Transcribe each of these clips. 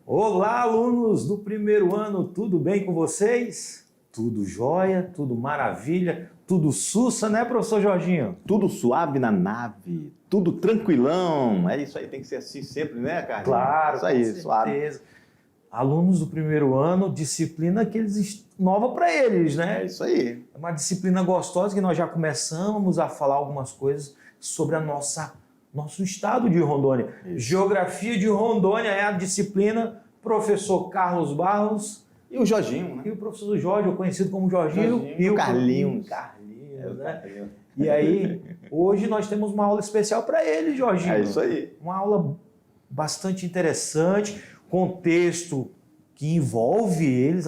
Olá, alunos do primeiro ano, tudo bem com vocês? Tudo jóia, tudo maravilha, tudo sussa, né, professor Jorginho? Tudo suave na nave, tudo tranquilão. É isso aí, tem que ser assim sempre, né, Carlinhos? Claro, isso aí, com certeza. suave. Alunos do primeiro ano, disciplina que eles nova para eles, né? É isso aí. É uma disciplina gostosa que nós já começamos a falar algumas coisas sobre nosso estado de Rondônia. Isso. Geografia de Rondônia é a disciplina professor Carlos Barros E o Jorginho, né? e o professor Jorge, conhecido como Jorginho, e o Carlinhos. Né? E aí, hoje nós temos uma aula especial para ele, Jorginho. É isso aí. Uma aula bastante interessante, contexto que envolve eles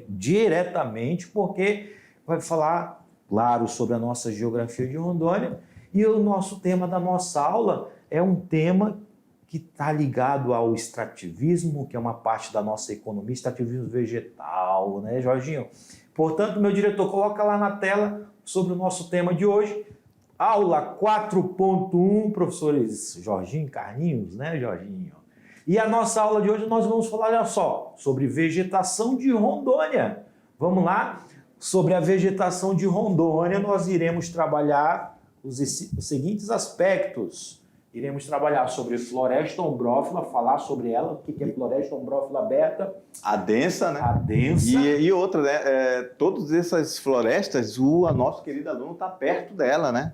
diretamente, porque vai falar, claro, sobre a nossa geografia de Rondônia, e o nosso tema da nossa aula é um tema que está ligado ao extrativismo, que é uma parte da nossa economia, extrativismo vegetal, né, Jorginho? Portanto, meu diretor, coloca lá na tela sobre o nosso tema de hoje, aula 4.1, professores Jorginho e Carlinhos, né, Jorginho? E a nossa aula de hoje nós vamos falar, olha só, sobre vegetação de Rondônia. Vamos lá? Sobre a vegetação de Rondônia, nós iremos trabalhar os seguintes aspectos. Iremos trabalhar sobre floresta ombrófila, falar sobre ela, o que é floresta ombrófila aberta. A densa, né? A densa. E outra, né? Todas essas florestas, o nosso querido aluno está perto dela, né?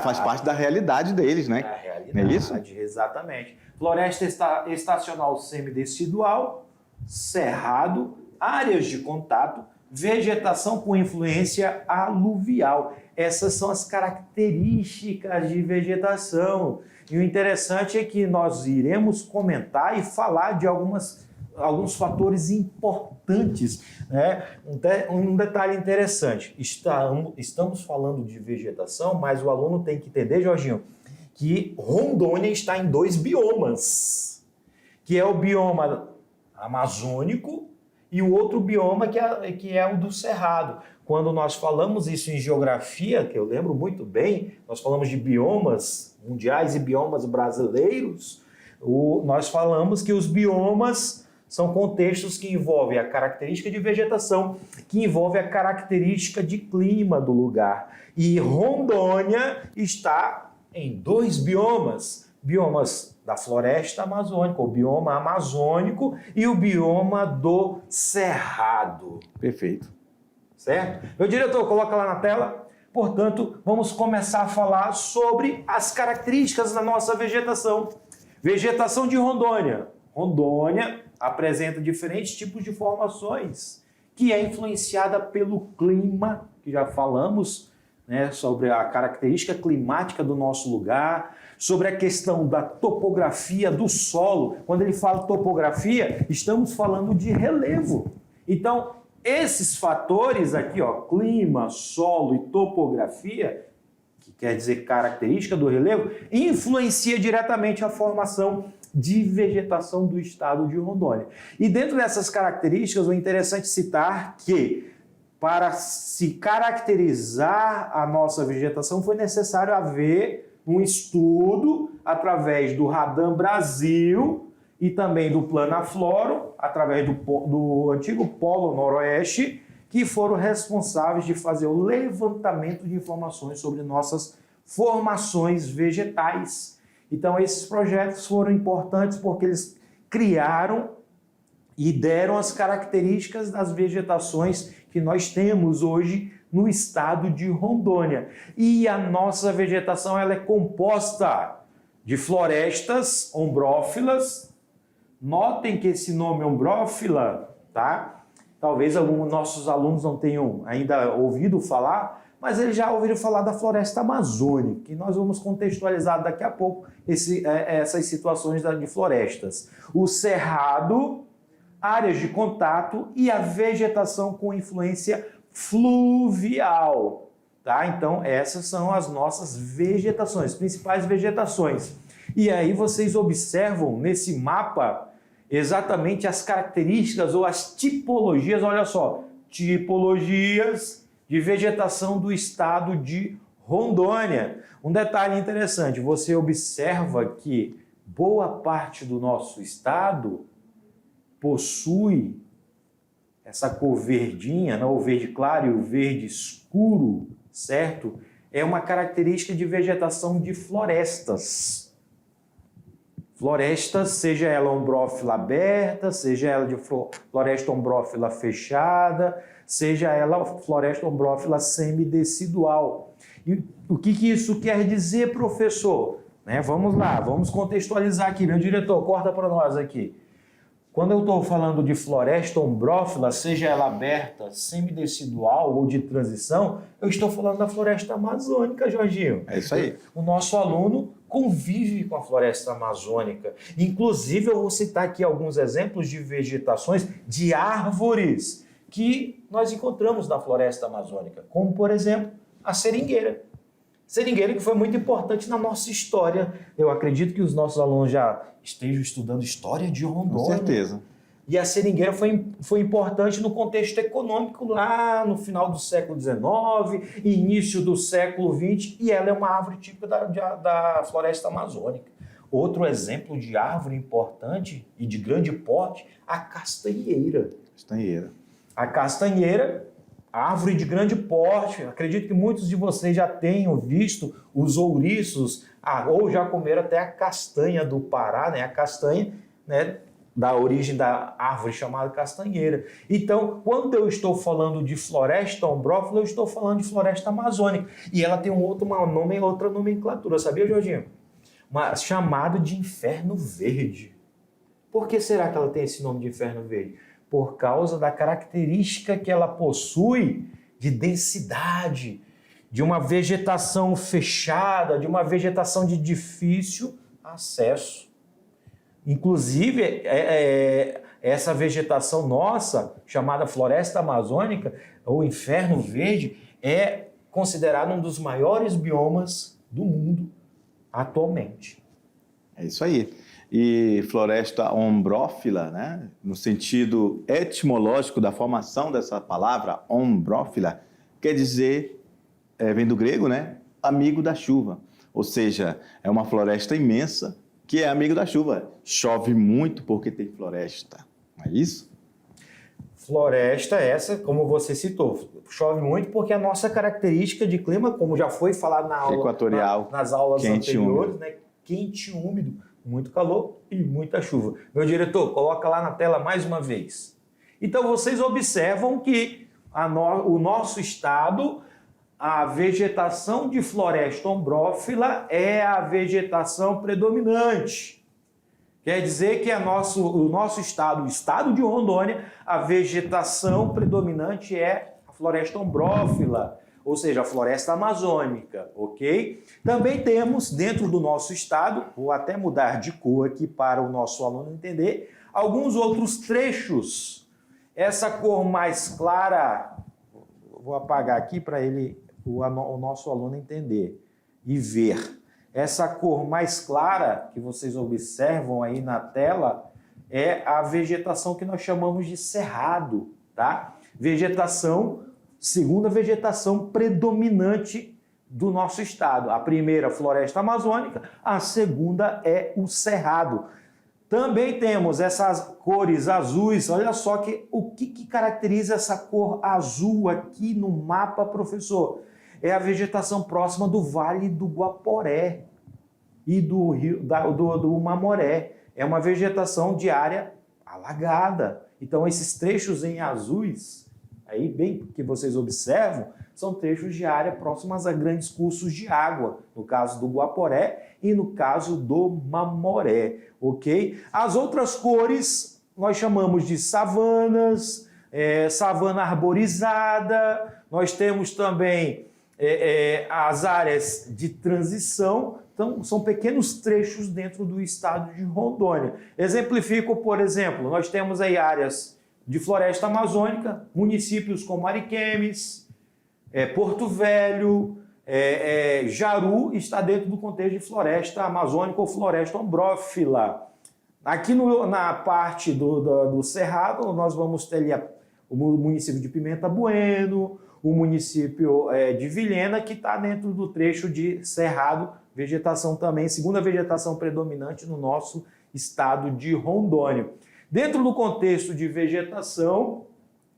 Faz parte da realidade deles, né? Da realidade, não é isso? Exatamente. Floresta estacional semidecidual, cerrado, áreas de contato, vegetação com influência aluvial. Essas são as características de vegetação. E o interessante é que nós iremos comentar e falar de alguns fatores importantes, né? Um detalhe interessante, estamos falando de vegetação, mas o aluno tem que entender, Jorginho, que Rondônia está em 2 biomas, que é o bioma amazônico e o outro bioma que é o do Cerrado. Quando nós falamos isso em geografia, que eu lembro muito bem, nós falamos de biomas mundiais e biomas brasileiros, nós falamos que os biomas são contextos que envolvem a característica de vegetação, que envolve a característica de clima do lugar. E Rondônia está em 2 biomas da floresta amazônica, o bioma amazônico e o bioma do Cerrado. Perfeito. Certo? Meu diretor, coloca lá na tela. Portanto, vamos começar a falar sobre as características da nossa vegetação. Vegetação de Rondônia. Rondônia apresenta diferentes tipos de formações, que é influenciada pelo clima, que já falamos, né, sobre a característica climática do nosso lugar, sobre a questão da topografia do solo. Quando ele fala topografia, estamos falando de relevo. Então, esses fatores aqui, ó, clima, solo e topografia, que quer dizer característica do relevo, influencia diretamente a formação de vegetação do estado de Rondônia. E dentro dessas características, é interessante citar que para se caracterizar a nossa vegetação foi necessário haver um estudo através do Radam Brasil e também do Planafloro, através do antigo Polo Noroeste, que foram responsáveis de fazer o levantamento de informações sobre nossas formações vegetais. Então, esses projetos foram importantes porque eles criaram e deram as características das vegetações que nós temos hoje no estado de Rondônia. E a nossa vegetação ela é composta de florestas ombrófilas. Notem que esse nome ombrófila, tá? Talvez alguns nossos alunos não tenham ainda ouvido falar, mas eles já ouviram falar da floresta amazônica, que nós vamos contextualizar daqui a pouco essas situações de florestas. O cerrado, áreas de contato e a vegetação com influência fluvial. Tá? Então, essas são as nossas vegetações, principais vegetações. E aí vocês observam nesse mapa exatamente as características ou as tipologias, olha só, tipologias de vegetação do estado de Rondônia. Um detalhe interessante, você observa que boa parte do nosso estado possui essa cor verdinha, né? O verde claro e o verde escuro, certo? É uma característica de vegetação de florestas. Florestas, seja ela ombrófila aberta, seja ela de floresta ombrófila fechada, seja ela floresta ombrófila semidecidual. E o que isso quer dizer, professor? Né? Vamos lá, vamos contextualizar aqui. Meu diretor, corta para nós aqui. Quando eu estou falando de floresta ombrófila, seja ela aberta, semidecidual ou de transição, eu estou falando da floresta amazônica, Jorginho. É isso aí. O nosso aluno convive com a floresta amazônica. Inclusive, eu vou citar aqui alguns exemplos de vegetações de árvores que nós encontramos na floresta amazônica, como, por exemplo, a seringueira. Seringueira que foi muito importante na nossa história. Eu acredito que os nossos alunos já estejam estudando história de Rondônia. Com certeza. E a seringueira foi importante no contexto econômico lá no final do século XIX, início do século XX, e ela é uma árvore típica da floresta amazônica. Outro exemplo de árvore importante e de grande porte, a castanheira. Castanheira. A castanheira, árvore de grande porte, acredito que muitos de vocês já tenham visto os ouriços, ou já comeram até a castanha do Pará, né? A castanha, né? Da origem da árvore chamada castanheira. Então, quando eu estou falando de floresta ombrófila, eu estou falando de floresta amazônica. E ela tem outra nomenclatura, sabia, Jorginho? Chamado de inferno verde. Por que será que ela tem esse nome de inferno verde? Por causa da característica que ela possui de densidade, de uma vegetação fechada, de uma vegetação de difícil acesso. Inclusive, essa vegetação nossa, chamada floresta amazônica, ou inferno verde, é considerado um dos maiores biomas do mundo atualmente. É isso aí. E floresta ombrófila, né? No sentido etimológico da formação dessa palavra, ombrófila, quer dizer, vem do grego, né? Amigo da chuva. Ou seja, é uma floresta imensa que é amigo da chuva. Chove muito porque tem floresta. Não é isso? Floresta essa, como você citou, chove muito porque a nossa característica de clima, como já foi falado na aula, equatorial, nas aulas quente, anteriores, úmido. né? Quente e úmido, muito calor e muita chuva. Meu diretor, coloca lá na tela mais uma vez. Então vocês observam que o nosso estado, a vegetação de floresta ombrófila é a vegetação predominante. Quer dizer que o nosso estado, o estado de Rondônia, a vegetação predominante é a floresta ombrófila, ou seja, a floresta amazônica, ok? Também temos dentro do nosso estado, vou até mudar de cor aqui para o nosso aluno entender, alguns outros trechos. Essa cor mais clara, vou apagar aqui para o nosso aluno entender e ver. Essa cor mais clara que vocês observam aí na tela é a vegetação que nós chamamos de cerrado, tá? Segunda vegetação predominante do nosso estado. A primeira, floresta amazônica, a segunda é o cerrado. Também temos essas cores azuis. Olha só o que caracteriza essa cor azul aqui no mapa, professor? É a vegetação próxima do Vale do Guaporé e do rio do Mamoré. É uma vegetação de área alagada. Então, esses trechos em azuis, aí bem que vocês observam, são trechos de área próximas a grandes cursos de água, no caso do Guaporé e no caso do Mamoré, ok? As outras cores nós chamamos de savanas, savana arborizada, nós temos também as áreas de transição. Então, são pequenos trechos dentro do estado de Rondônia. Exemplifico, por exemplo, nós temos aí áreas de floresta amazônica, municípios como Ariquemes, Porto Velho, Jaru está dentro do contexto de floresta amazônica ou floresta ombrófila. Aqui na parte do Cerrado, nós vamos ter ali o município de Pimenta Bueno, o município de Vilhena, que está dentro do trecho de Cerrado, vegetação também, segunda vegetação predominante no nosso estado de Rondônia. Dentro do contexto de vegetação,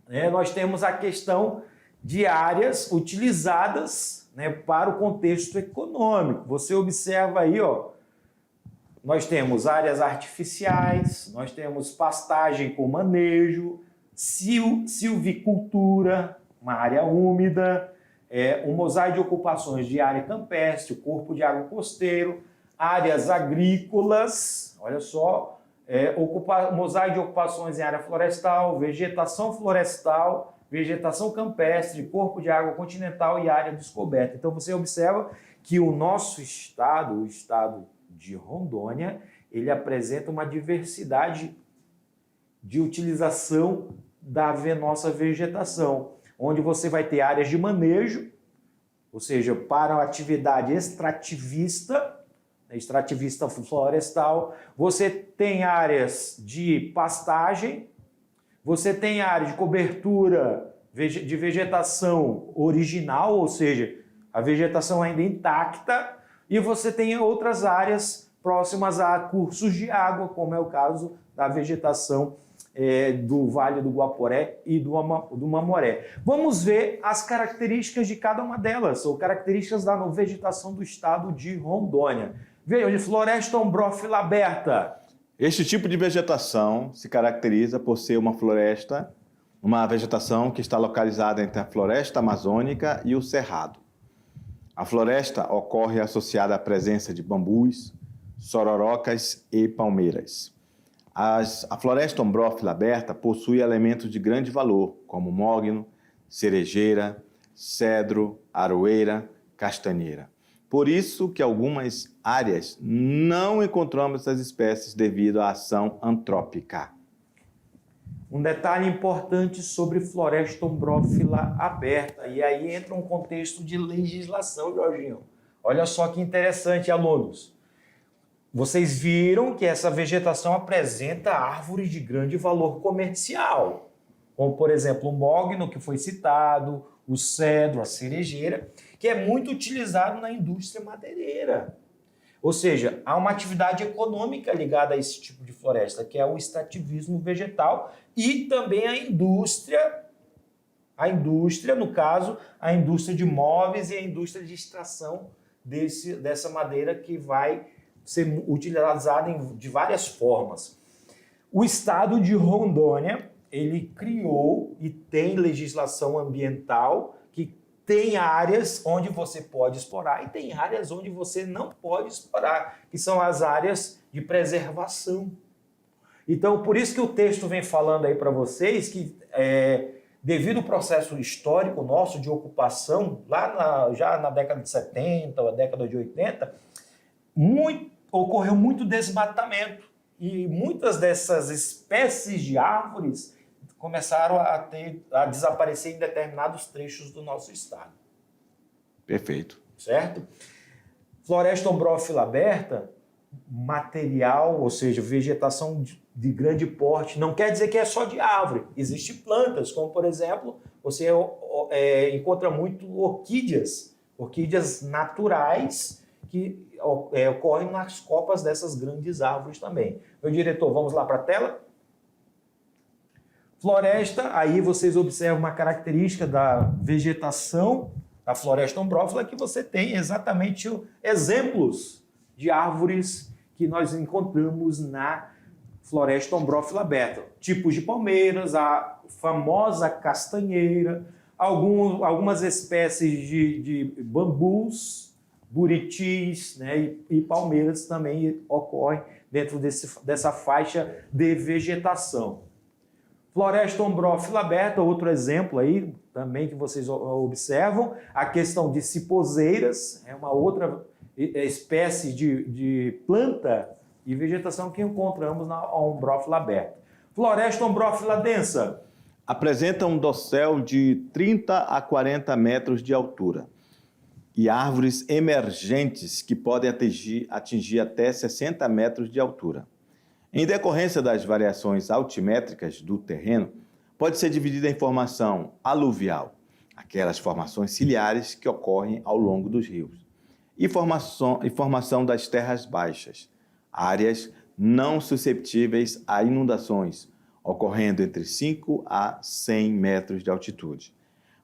né, nós temos a questão de áreas utilizadas, né, para o contexto econômico. Você observa aí, ó, nós temos áreas artificiais, nós temos pastagem com manejo, silvicultura, uma área úmida, um mosaico de ocupações de área campestre, o corpo de água costeiro, áreas agrícolas, olha só, mosaico de ocupações em área florestal, vegetação campestre, corpo de água continental e área descoberta. Então você observa que o nosso estado, o estado de Rondônia, ele apresenta uma diversidade de utilização da nossa vegetação, onde você vai ter áreas de manejo, ou seja, para a atividade extrativista florestal, você tem áreas de pastagem, você tem área de cobertura de vegetação original, ou seja, a vegetação ainda intacta, e você tem outras áreas próximas a cursos de água, como é o caso da vegetação do Vale do Guaporé e do Mamoré. Vamos ver as características de cada uma delas, ou características da vegetação do estado de Rondônia. Veja, floresta ombrófila aberta. Este tipo de vegetação se caracteriza por ser uma floresta, uma vegetação que está localizada entre a floresta amazônica e o cerrado. A floresta ocorre associada à presença de bambus, sororocas e palmeiras. A floresta ombrófila aberta possui elementos de grande valor, como mogno, cerejeira, cedro, aroeira, castanheira. Por isso que algumas áreas não encontramos essas espécies devido à ação antrópica. Um detalhe importante sobre floresta ombrófila aberta, e aí entra um contexto de legislação, Jorginho. Olha só que interessante, alunos. Vocês viram que essa vegetação apresenta árvores de grande valor comercial, como, por exemplo, o mogno, que foi citado, o cedro, a cerejeira, que é muito utilizado na indústria madeireira. Ou seja, há uma atividade econômica ligada a esse tipo de floresta, que é o extrativismo vegetal, e também a indústria, no caso, a indústria de móveis e a indústria de extração dessa madeira que vai ser utilizada de várias formas. O estado de Rondônia, ele criou e tem legislação ambiental que tem áreas onde você pode explorar e tem áreas onde você não pode explorar, que são as áreas de preservação. Então, por isso que o texto vem falando aí para vocês que, devido ao processo histórico nosso de ocupação, já na década de 70 ou a década de 80, ocorreu muito desmatamento e muitas dessas espécies de árvores começaram a desaparecer em determinados trechos do nosso estado. Perfeito. Certo? Floresta ombrófila aberta, material, ou seja, vegetação de grande porte, não quer dizer que é só de árvore. Existem plantas, como por exemplo, você encontra muito orquídeas naturais que ocorrem nas copas dessas grandes árvores também. Meu diretor, vamos lá para a tela? Floresta, aí vocês observam uma característica da vegetação da floresta ombrófila, que você tem exatamente exemplos de árvores que nós encontramos na floresta ombrófila aberta. Tipos de palmeiras, a famosa castanheira, algumas espécies de bambus, buritis, né, e palmeiras também ocorrem dentro dessa faixa de vegetação. Floresta ombrófila aberta, outro exemplo aí também que vocês observam, a questão de cipozeiras, é uma outra espécie de planta e vegetação que encontramos na ombrófila aberta. Floresta ombrófila densa. Apresenta um dossel de 30 a 40 metros de altura e árvores emergentes que podem atingir até 60 metros de altura. Em decorrência das variações altimétricas do terreno, pode ser dividida em formação aluvial, aquelas formações ciliares que ocorrem ao longo dos rios, e formação das terras baixas, áreas não susceptíveis a inundações, ocorrendo entre 5 a 100 metros de altitude.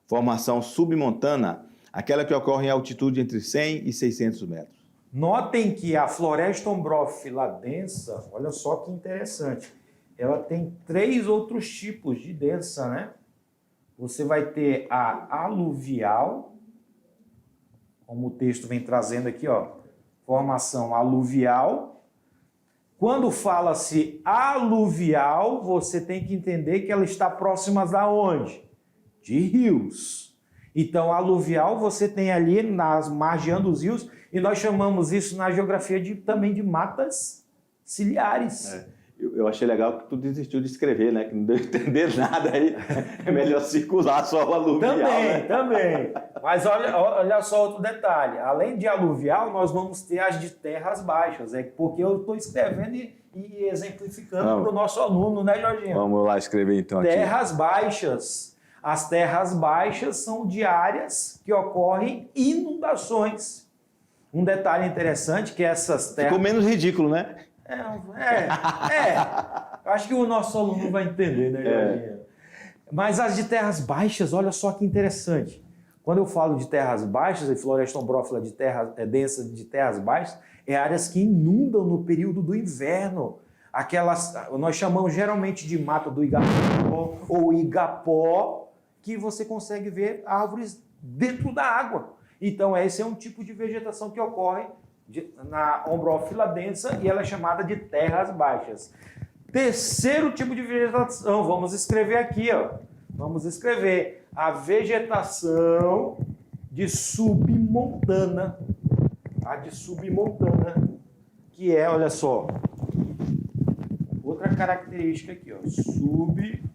Formação submontana, aquela que ocorre em altitude entre 100 e 600 metros. Notem que a floresta ombrófila densa, olha só que interessante, ela tem 3 outros tipos de densa, né? Você vai ter a aluvial, como o texto vem trazendo aqui, ó, formação aluvial. Quando fala-se aluvial, você tem que entender que ela está próxima da onde? De rios. Então, aluvial você tem ali nas margeando os rios, e nós chamamos isso na geografia também de matas ciliares. Eu achei legal que tu desistiu de escrever, né? Que não deu a entender nada aí. É melhor circular só o aluvial. Também. Mas olha só outro detalhe. Além de aluvial, nós vamos ter as de terras baixas. É porque eu estou escrevendo e exemplificando para o nosso aluno, né, Jorginho? Vamos lá escrever então aqui. Terras baixas. As terras baixas são de áreas que ocorrem inundações. Um detalhe interessante que essas terras... Ficou menos ridículo, né? Eu acho que o nosso aluno vai entender, né, Jorginho? Mas as de terras baixas, olha só que interessante. Quando eu falo de terras baixas, e floresta ombrófila de densa de terras baixas, é áreas que inundam no período do inverno. Aquelas, nós chamamos geralmente de mata do igapó ou igapó, que você consegue ver árvores dentro da água. Então, esse é um tipo de vegetação que ocorre na ombrófila densa e ela é chamada de terras baixas. Terceiro tipo de vegetação, vamos escrever aqui, ó. Vamos escrever a vegetação de submontana. A de submontana, que é, olha só, outra característica aqui, ó, submontana,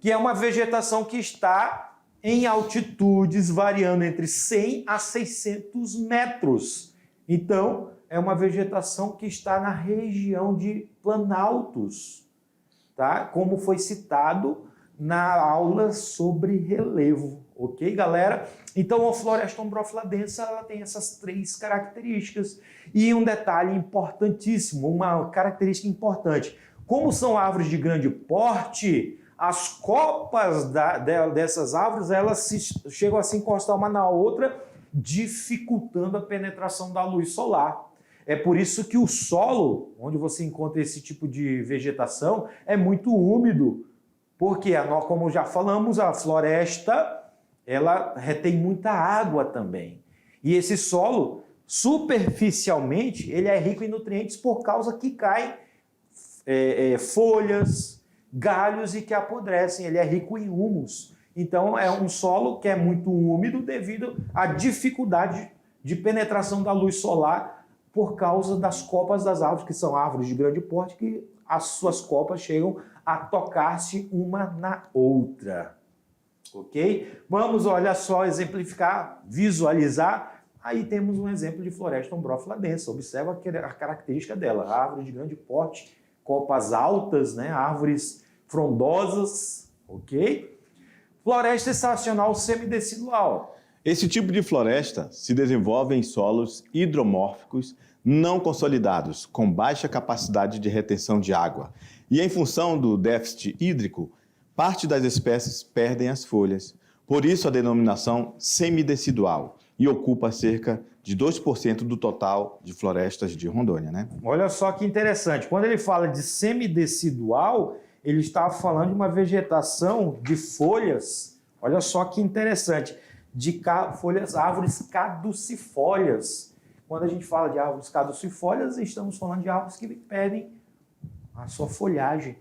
que é uma vegetação que está em altitudes variando entre 100 a 600 metros. Então, é uma vegetação que está na região de planaltos, tá? Como foi citado na aula sobre relevo, ok, galera? Então, a floresta ombrófila densa, ela tem essas 3 características. E um detalhe importantíssimo, uma característica importante. Como são árvores de grande porte, as copas dessas árvores, elas chegam a se encostar uma na outra, dificultando a penetração da luz solar. É por isso que o solo, onde você encontra esse tipo de vegetação, é muito úmido. Porque, como já falamos, a floresta, ela retém muita água também. E esse solo, superficialmente, ele é rico em nutrientes por causa que caem folhas, galhos e que apodrecem. Ele é rico em humus. Então, é um solo que é muito úmido devido à dificuldade de penetração da luz solar por causa das copas das árvores, que são árvores de grande porte, que as suas copas chegam a tocar-se uma na outra. Ok? Vamos, olha só, exemplificar, visualizar. Aí temos um exemplo de floresta ombrófila densa. Observa a característica dela. Árvore de grande porte, copas altas, né? Árvores frondosas, ok? Floresta estacional semidecidual. Esse tipo de floresta se desenvolve em solos hidromórficos não consolidados, com baixa capacidade de retenção de água. E em função do déficit hídrico, parte das espécies perdem as folhas. Por isso a denominação semidecidual, e ocupa cerca de 2% do total de florestas de Rondônia, né? Olha só que interessante. Quando ele fala de semidecidual, ele está falando de uma vegetação de folhas. Olha só que interessante. De folhas, árvores caducifólias. Quando a gente fala de árvores caducifólias, estamos falando de árvores que perdem a sua folhagem,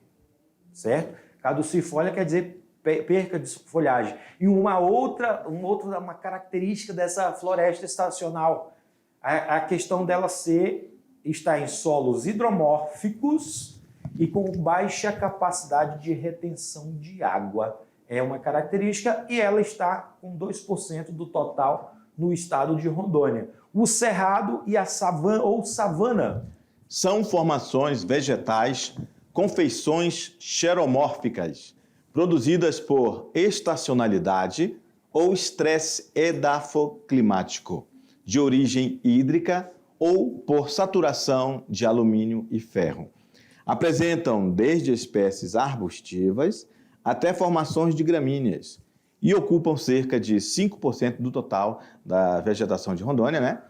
certo? Caducifólia quer dizer perca de folhagem. E uma característica dessa floresta estacional, a questão dela estar em solos hidromórficos e com baixa capacidade de retenção de água. É uma característica e ela está com 2% do total no estado de Rondônia. O cerrado e a savana são formações vegetais com feições xeromórficas, produzidas por estacionalidade ou estresse edafoclimático, de origem hídrica ou por saturação de alumínio e ferro. Apresentam desde espécies arbustivas até formações de gramíneas e ocupam cerca de 5% do total da vegetação de Rondônia, né?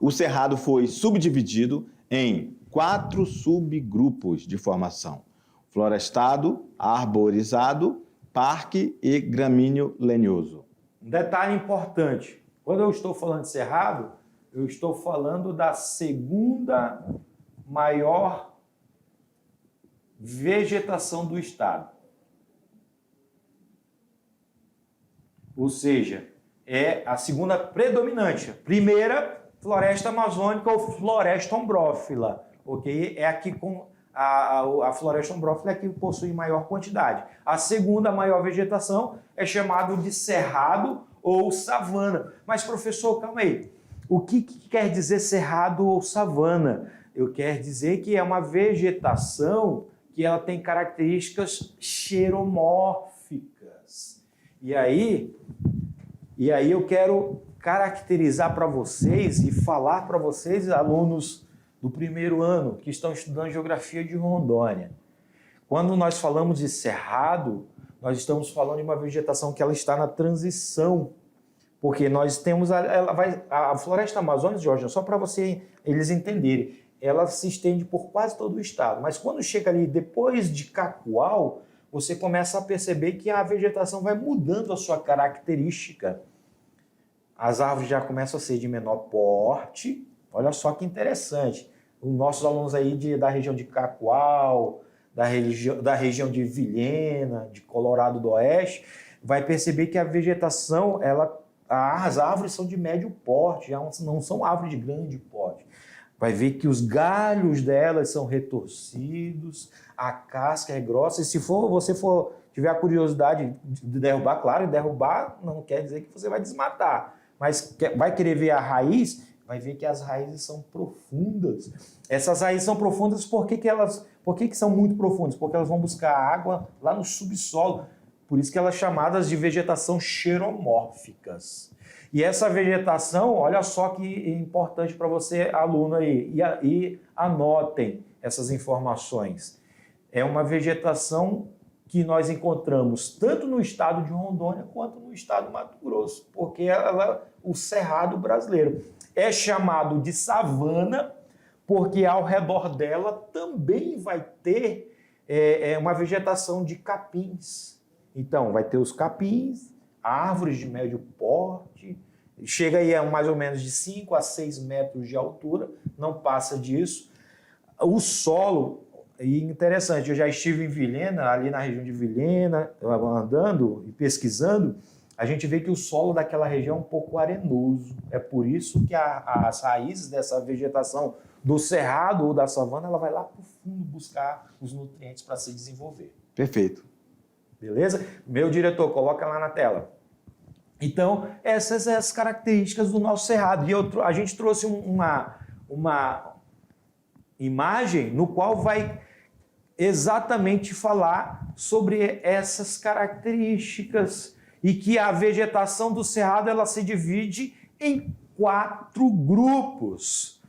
O cerrado foi subdividido em 4 subgrupos de formação: florestado, arborizado, parque e gramíneo lenhoso. Um detalhe importante, quando eu estou falando de cerrado, eu estou falando da segunda maior vegetação do estado. Ou seja, é a segunda predominante. Primeira, floresta amazônica ou floresta ombrófila, ok? É aqui com a floresta ombrófila é que possui maior quantidade. A segunda maior vegetação é chamado de cerrado ou savana. Mas, professor, calma aí. O que quer dizer cerrado ou savana? Eu quero dizer que é uma vegetação que ela tem características xeromórficas. E aí eu quero caracterizar para vocês e falar para vocês, alunos do primeiro ano que estão estudando Geografia de Rondônia. Quando nós falamos de cerrado, nós estamos falando de uma vegetação que ela está na transição, porque nós temos a floresta amazônica, Jorge, só para eles entenderem, ela se estende por quase todo o estado, mas quando chega ali depois de Cacoal, você começa a perceber que a vegetação vai mudando a sua característica. As árvores já começam a ser de menor porte. Olha só que interessante. Os nossos alunos aí da região de Cacoal, da região de Vilhena, de Colorado do Oeste, vai perceber que a vegetação, as árvores são de médio porte, já não são árvores de grande porte. Vai ver que os galhos delas são retorcidos, a casca é grossa, e se você tiver a curiosidade de derrubar, claro, derrubar não quer dizer que você vai desmatar, mas vai querer ver a raiz, vai ver que as raízes são profundas. Essas raízes são profundas, por que são muito profundas? Porque elas vão buscar água lá no subsolo, por isso que elas são chamadas de vegetação xeromórficas. E essa vegetação, olha só que importante para você, aluno aí, e anotem essas informações. É uma vegetação que nós encontramos tanto no estado de Rondônia quanto no estado do Mato Grosso, porque o cerrado brasileiro é chamado de savana, porque ao redor dela também vai ter uma vegetação de capins. Então, vai ter os capins, árvores de médio porte, chega aí a mais ou menos de 5 a 6 metros de altura, não passa disso. O solo, e interessante, eu já estive em Vilhena, ali na região de Vilhena, andando e pesquisando, a gente vê que o solo daquela região é um pouco arenoso. É por isso que as raízes dessa vegetação do cerrado ou da savana, ela vai lá para o fundo buscar os nutrientes para se desenvolver. Perfeito. Beleza? Meu diretor, coloca lá na tela. Então, essas são as características do nosso cerrado. E a gente trouxe uma imagem no qual vai exatamente falar sobre essas características e que a vegetação do cerrado ela se divide em 4 grupos.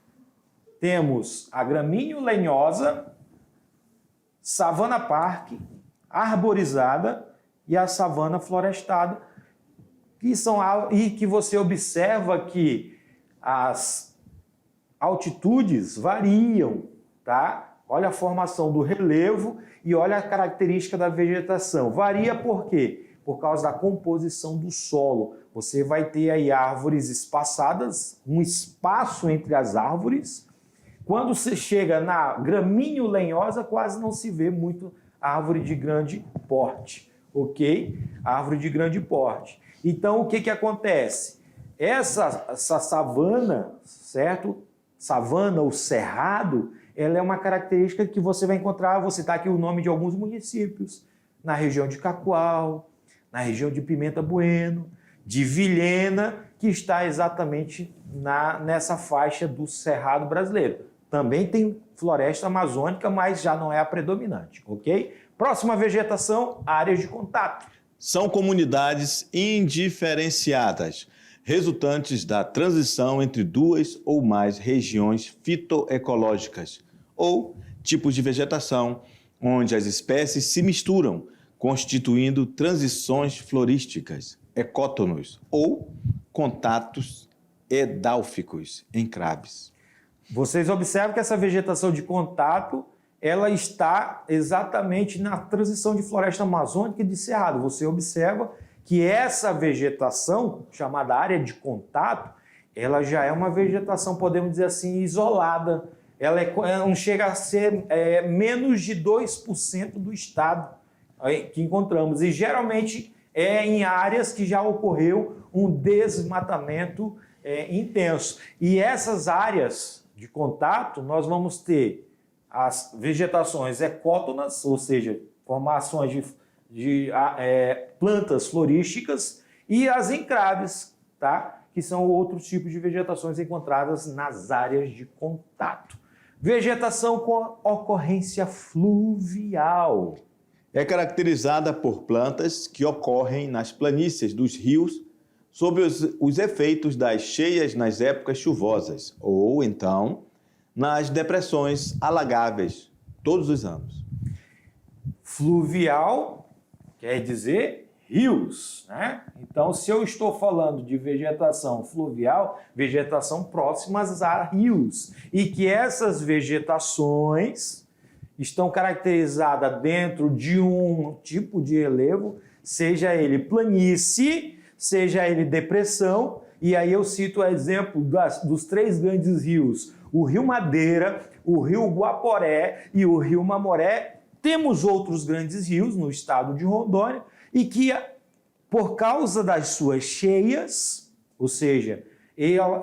Temos a gramíneo lenhosa, savana parque, arborizada e a savana florestada, e que você observa que as altitudes variam, tá? Olha a formação do relevo e olha a característica da vegetação. Varia por quê? Por causa da composição do solo. Você vai ter aí árvores espaçadas, um espaço entre as árvores. Quando você chega na gramíneo lenhosa, quase não se vê muito árvore de grande porte, ok? Árvore de grande porte. Então, o que acontece? Essa savana, certo? Savana ou cerrado, ela é uma característica que você vai encontrar, vou citar aqui o nome de alguns municípios, na região de Cacoal, na região de Pimenta Bueno, de Vilhena, que está exatamente nessa faixa do cerrado brasileiro. Também tem floresta amazônica, mas já não é a predominante, ok? Próxima vegetação, áreas de contato. são comunidades indiferenciadas, resultantes da transição entre duas ou mais regiões fitoecológicas, ou tipos de vegetação, onde as espécies se misturam, constituindo transições florísticas, ecótonos ou contatos edálficos, encraves. Vocês observam que essa vegetação de contato, ela está exatamente na transição de floresta amazônica e de cerrado. Você observa que essa vegetação, chamada área de contato, ela já é uma vegetação, podemos dizer assim, isolada. Ela não chega a ser menos de 2% do estado que encontramos. E geralmente é em áreas que já ocorreu um desmatamento intenso. E essas áreas de contato, nós vamos ter as vegetações ecótonas, ou seja, formações de plantas florísticas, e as encraves, tá? Que são outros tipos de vegetações encontradas nas áreas de contato. Vegetação com ocorrência fluvial. É caracterizada por plantas que ocorrem nas planícies dos rios sob os efeitos das cheias nas épocas chuvosas, ou então nas depressões alagáveis todos os anos. Fluvial quer dizer rios, né? Então, se eu estou falando de vegetação fluvial, vegetação próximas a rios, e que essas vegetações estão caracterizadas dentro de um tipo de relevo, seja ele planície, seja ele depressão, e aí eu cito o exemplo dos três grandes rios, o Rio Madeira, o Rio Guaporé e o Rio Mamoré. Temos outros grandes rios no estado de Rondônia e que, por causa das suas cheias, ou seja,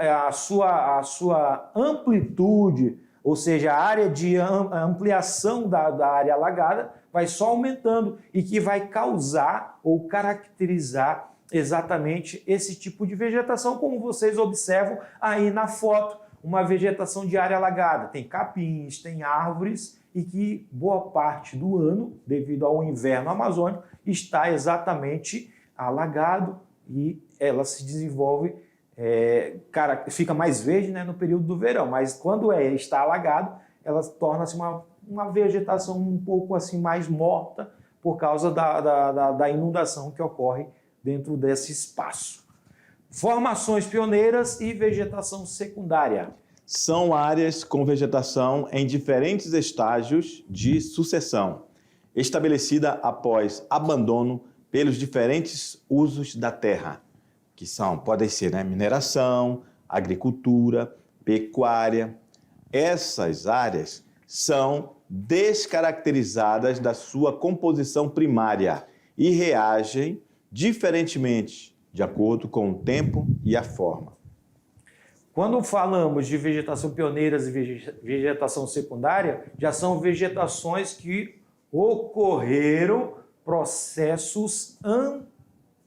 a sua amplitude, ou seja, a área de ampliação da área alagada vai só aumentando e que vai causar ou caracterizar exatamente esse tipo de vegetação, como vocês observam aí na foto, uma vegetação de área alagada. Tem capins, tem árvores e que boa parte do ano, devido ao inverno amazônico, está exatamente alagado e ela se desenvolve, fica mais verde, né, no período do verão, mas quando está alagado, ela torna-se uma vegetação um pouco assim mais morta por causa da inundação que ocorre dentro desse espaço. Formações pioneiras e vegetação secundária. São áreas com vegetação em diferentes estágios de sucessão, estabelecida após abandono pelos diferentes usos da terra, que podem ser, né, mineração, agricultura, pecuária. Essas áreas são descaracterizadas da sua composição primária e reagem diferentemente de acordo com o tempo e a forma. Quando falamos de vegetação pioneiras e vegetação secundária, já são vegetações que ocorreram processos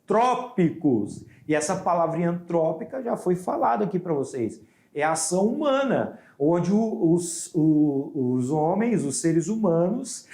antrópicos. E essa palavrinha antrópica já foi falada aqui para vocês. É a ação humana, onde os homens, os seres humanos,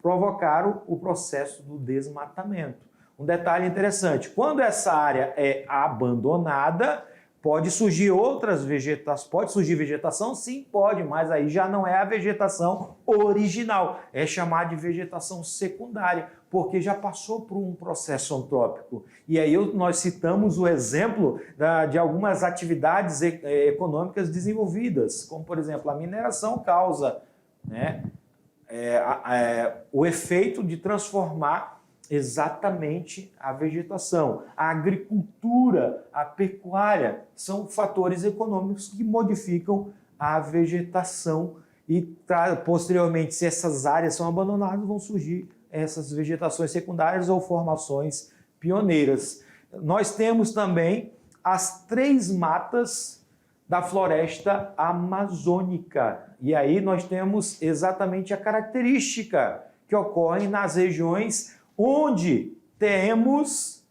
provocaram o processo do desmatamento. Um detalhe interessante, quando essa área é abandonada, pode surgir outras vegetações. Pode surgir vegetação? Sim, pode, mas aí já não é a vegetação original. É chamada de vegetação secundária, porque já passou por um processo antrópico. E aí nós citamos o exemplo de algumas atividades econômicas desenvolvidas, como, por exemplo, a mineração causa, né, o efeito de transformar exatamente a vegetação. A agricultura, a pecuária são fatores econômicos que modificam a vegetação e posteriormente, se essas áreas são abandonadas, vão surgir essas vegetações secundárias ou formações pioneiras. Nós temos também as três matas da floresta amazônica. E aí nós temos exatamente a característica que ocorre nas regiões onde temos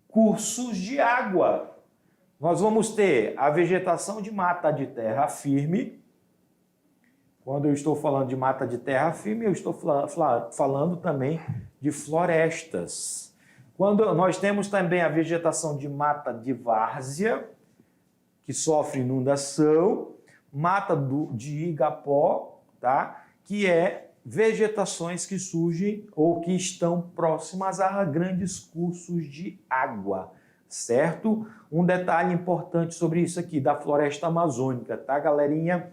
cursos de água. Nós vamos ter a vegetação de mata de terra firme, Quando eu estou falando de mata de terra firme, eu estou falando também de florestas. Quando nós temos também a vegetação de mata de várzea, que sofre inundação, mata de igapó, tá? Que é vegetações que surgem ou que estão próximas a grandes cursos de água, certo? Um detalhe importante sobre isso aqui, da floresta amazônica, tá, galerinha?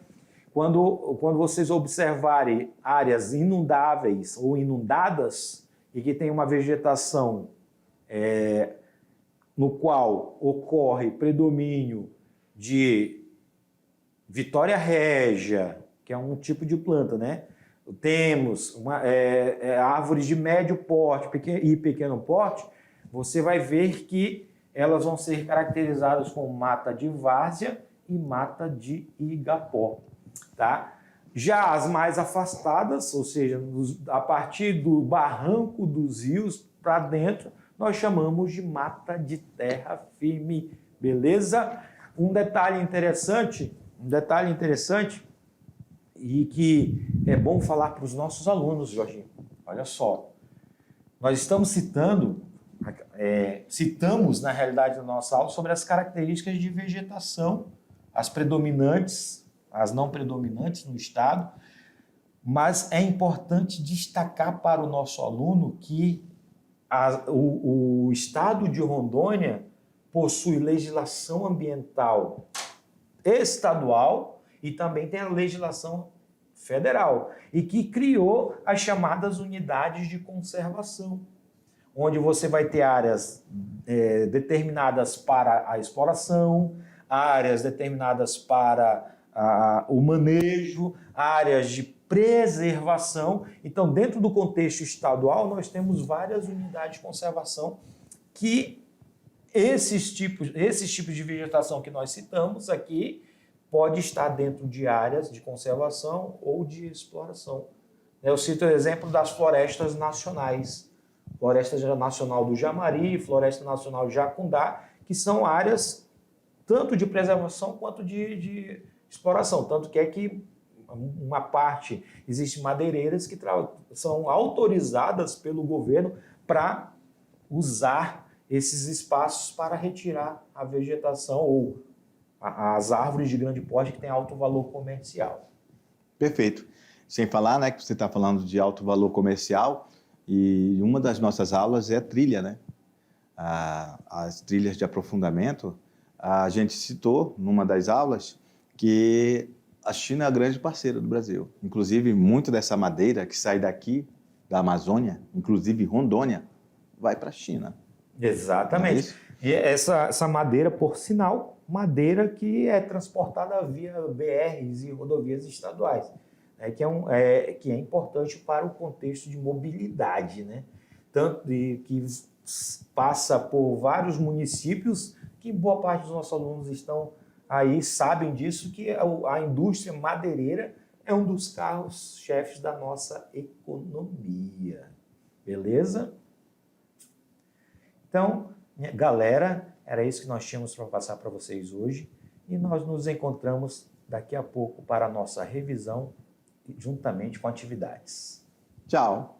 Quando vocês observarem áreas inundáveis ou inundadas e que tem uma vegetação no qual ocorre predomínio de Vitória régia, que é um tipo de planta, né? Temos árvores de médio porte e pequeno porte, você vai ver que elas vão ser caracterizadas como mata de várzea e mata de igapó, tá? Já as mais afastadas, ou seja, a partir do barranco dos rios para dentro, nós chamamos de mata de terra firme, beleza? Um detalhe interessante e que é bom falar para os nossos alunos, Jorginho. Olha só, nós estamos citamos na realidade da nossa aula sobre as características de vegetação, as predominantes, as não predominantes no estado, mas é importante destacar para o nosso aluno que o estado de Rondônia possui legislação ambiental estadual e também tem a legislação federal, e que criou as chamadas unidades de conservação, onde você vai ter áreas determinadas para a exploração, áreas determinadas para o manejo, áreas de preservação. Então, dentro do contexto estadual, nós temos várias unidades de conservação que esses tipos de vegetação que nós citamos aqui pode estar dentro de áreas de conservação ou de exploração. Eu cito o exemplo das florestas nacionais, Floresta Nacional do Jamari, Floresta Nacional de Jacundá, que são áreas tanto de preservação quanto de exploração, tanto que uma parte, existem madeireiras que são autorizadas pelo governo para usar esses espaços para retirar a vegetação ou as árvores de grande porte que têm alto valor comercial. Perfeito. Sem falar, né, que você está falando de alto valor comercial, e uma das nossas aulas é a trilha, né? As trilhas de aprofundamento. A gente citou, numa das aulas, que a China é a grande parceira do Brasil. Inclusive, muito dessa madeira que sai daqui, da Amazônia, inclusive Rondônia, vai para a China. Exatamente. E essa madeira, por sinal, madeira que é transportada via BRs e rodovias estaduais, né, que é importante para o contexto de mobilidade, né? Tanto que passa por vários municípios, que boa parte dos nossos alunos estão aí, sabem disso, que a indústria madeireira é um dos carros-chefes da nossa economia. Beleza? Então, galera, era isso que nós tínhamos para passar para vocês hoje, e nós nos encontramos daqui a pouco para a nossa revisão, juntamente com atividades. Tchau!